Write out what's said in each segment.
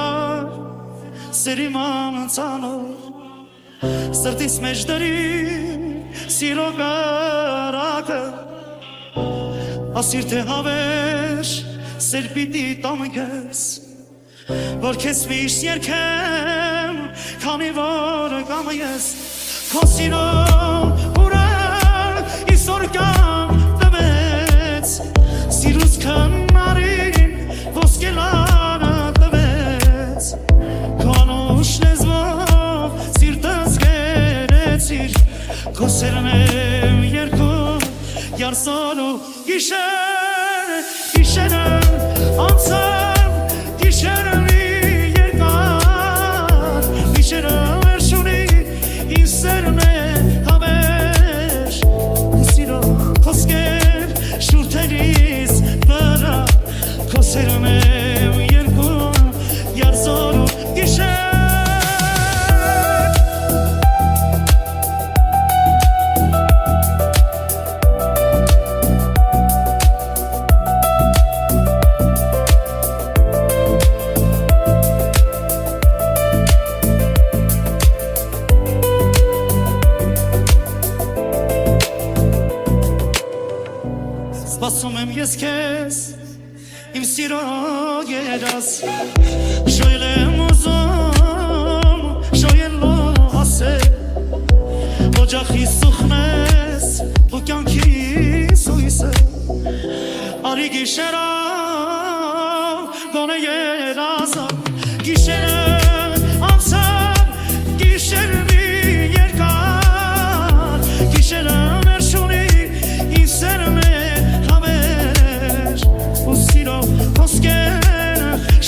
համար սերի մանցանոր Սրտիս մեջ դրի սիրո կարակը Ասիր թե հավեր սեր պիտի տամքես Որ քեզ միշտ երկեմ քանի որ կամ ես Քո սիրո ուրան իսօր կամ տվեց Սիրուս քնարին ոսկելանը տվեց Քո անուշ լեզվով սիրտս գերեցիր Քո սերն եմ երկում Յարսոն ու գիշերը անցավ Գիշերը մի երկար Գիշերը վերջունի ինձ սերն է հավեր Քո սիրո խոսքեր շուրթերիս վրա Քո սերն եմ երկում Յարսոն ու գիշեր Սպասում եմ ես քեզ, իմ սիրո երաս Շոյել եմ ուզում, շոյելով ասել Օջախիս սուխնես, ու կյանքիս հույսը Արի գիշերով, գոնե երազը Գիշերը անցավ, գիշեր մի երկար Գիշերը ներշունի, ինձ սերն է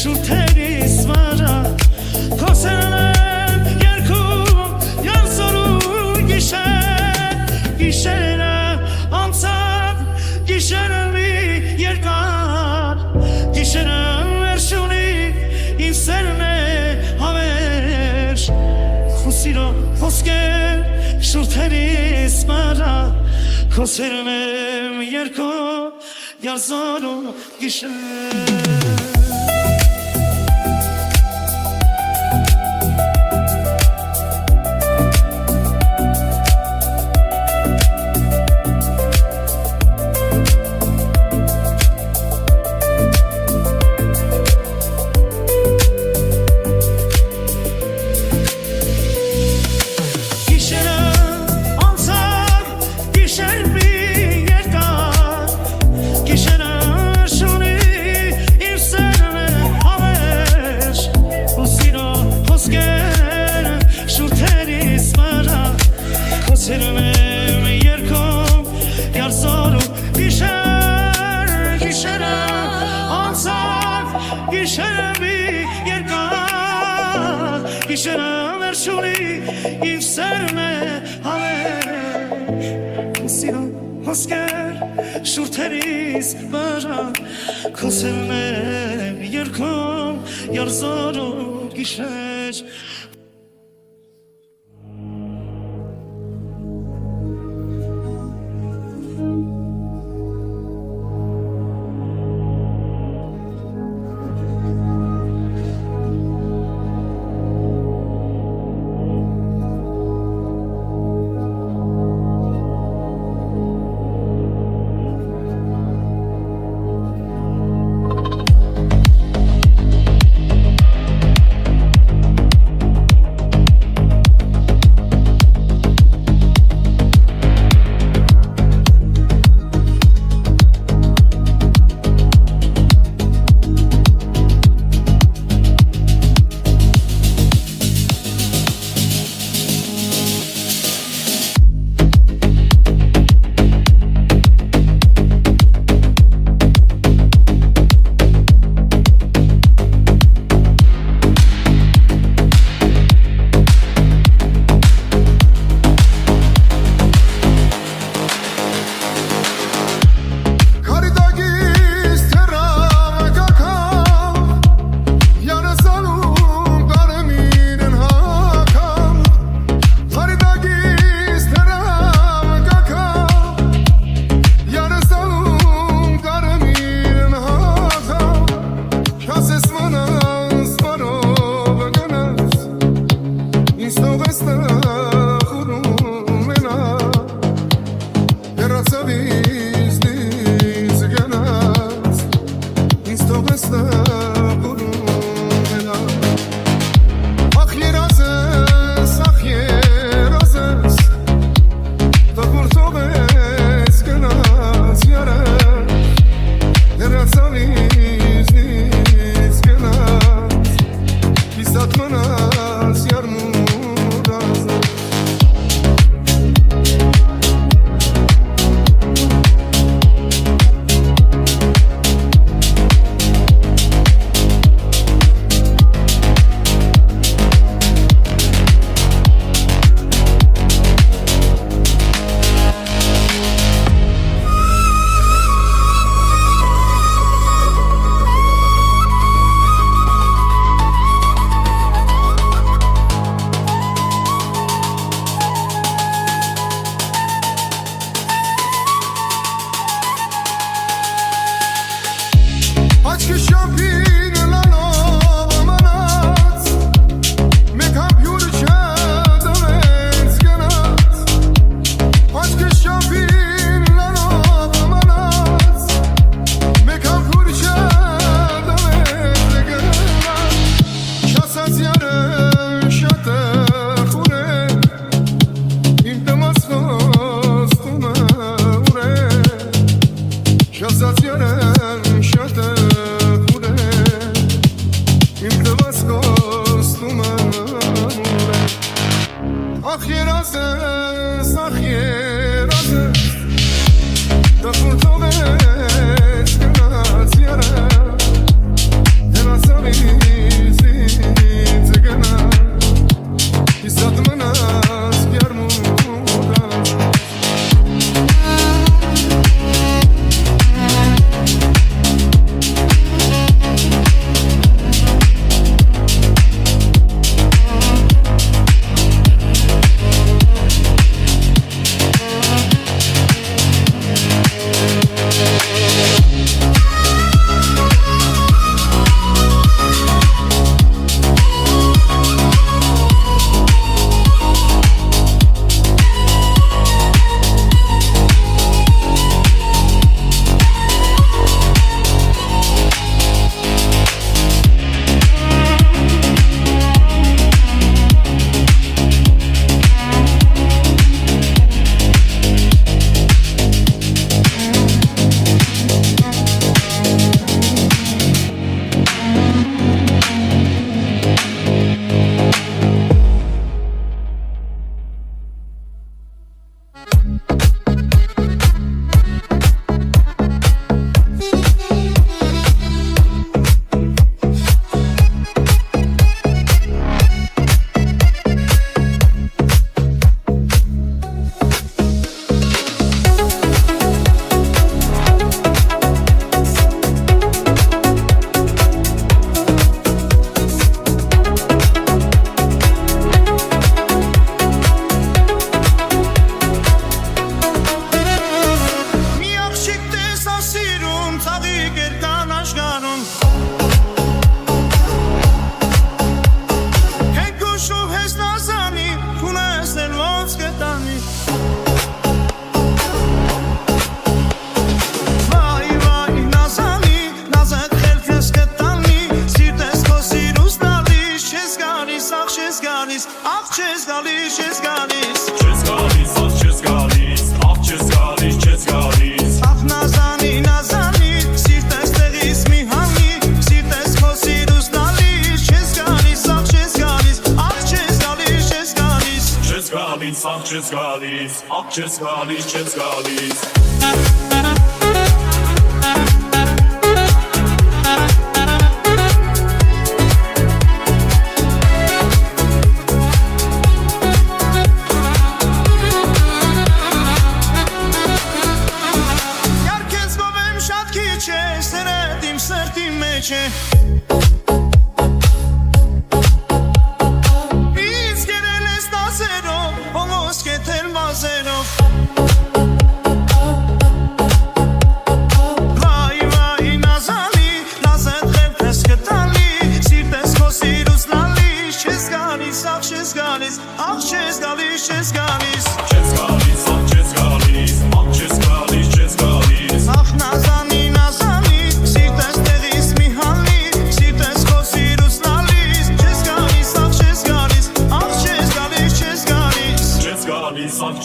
Շուրթերիս վրա Քո սերն եմ երկում Յարսոն ու գիշեր Գիշերը անցավ Գիշերը մի երկար Գիշերը վերջունի Ինձ սերն է հավերժ Քո սիրո խոսքեր շուրթերիս վրա Քո սերն եմ երկում Յարսոն ու գիշեր Գիշերը վերջունի ինձ սերն է հավերժ Քո սիրո խոսքեր շուրթերիս վրա Քո սերն եմ երկում Յարսոն ու գիշեր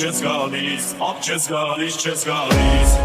չես գալիս, ախ չես գալիս, չես գալիս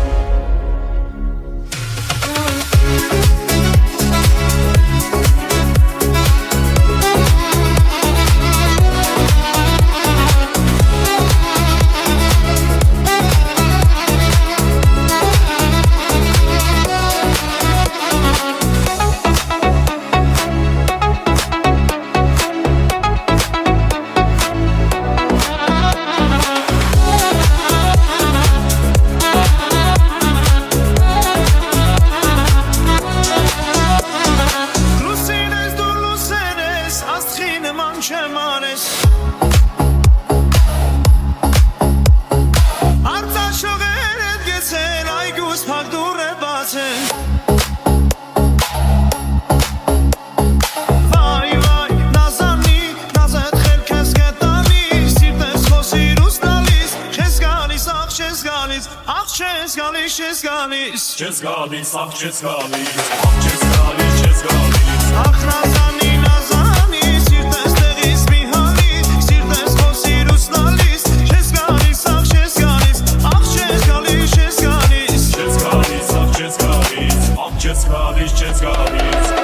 Չես գալիս, ախ չես գալիս, ախ չես գալիս, չես գալիս Ախ նազանի, նազանի, սիրտես տեղից մի հալիս Սիրտես խոսիր ուսնալիս, չես գալիս, ախ չես գալիս Ախ չես գալիս, չես գալիս Չես գալիս, ախ չես գալիս, ախ չես գալիս, չես գալիս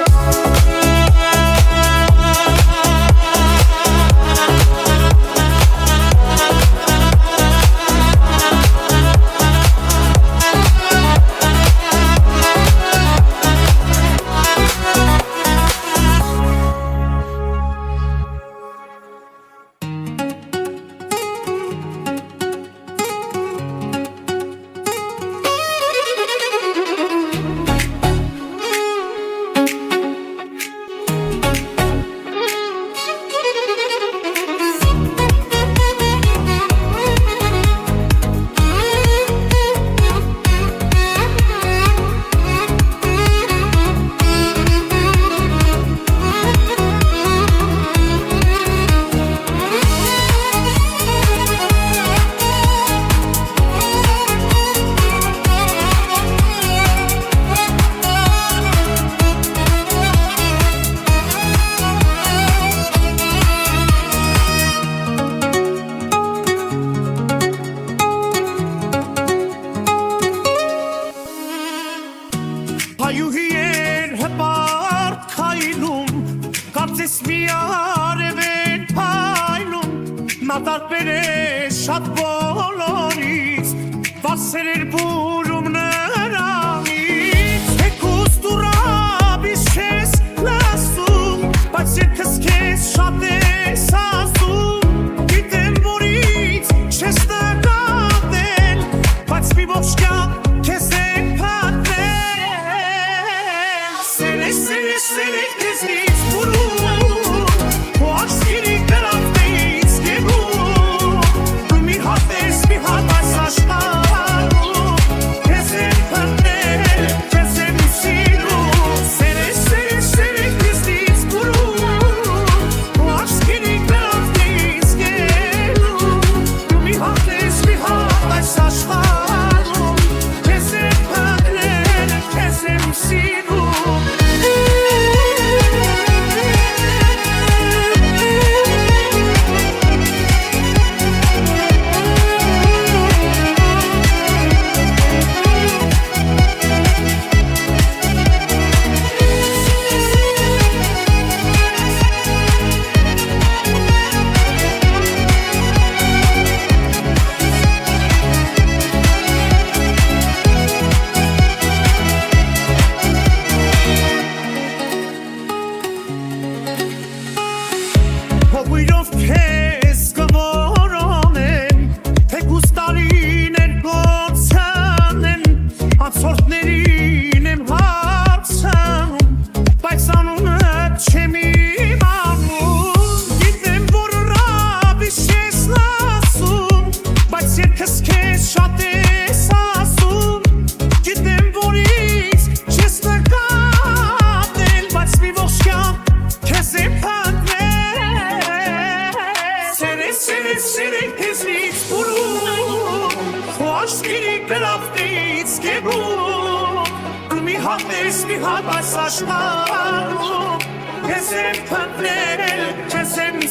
Շատ բոլորից վասեր էր բուրում նրանից Թեկուզ դուրաբիս չես լասում Բայց երկս կեզ շատ ես ասում Գիտեմ որից չես նկատել Բայց մի ողջ կյանք կեզ են պատմել Սերես, սերես, սերեք կեզից բուրում Ու աշկիրի կրավնեից գեբում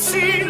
Seni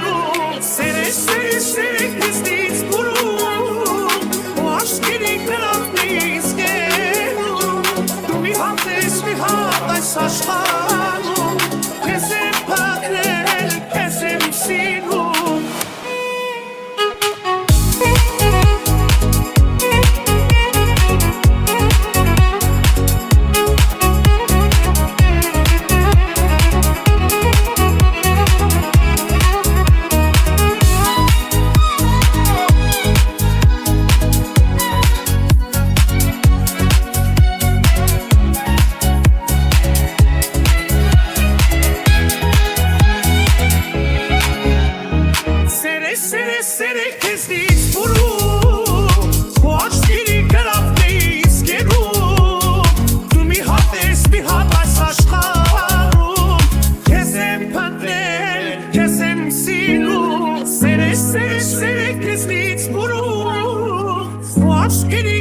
քեզ եմ սիրում, սերը քեզնից բուրում, ու աչքերի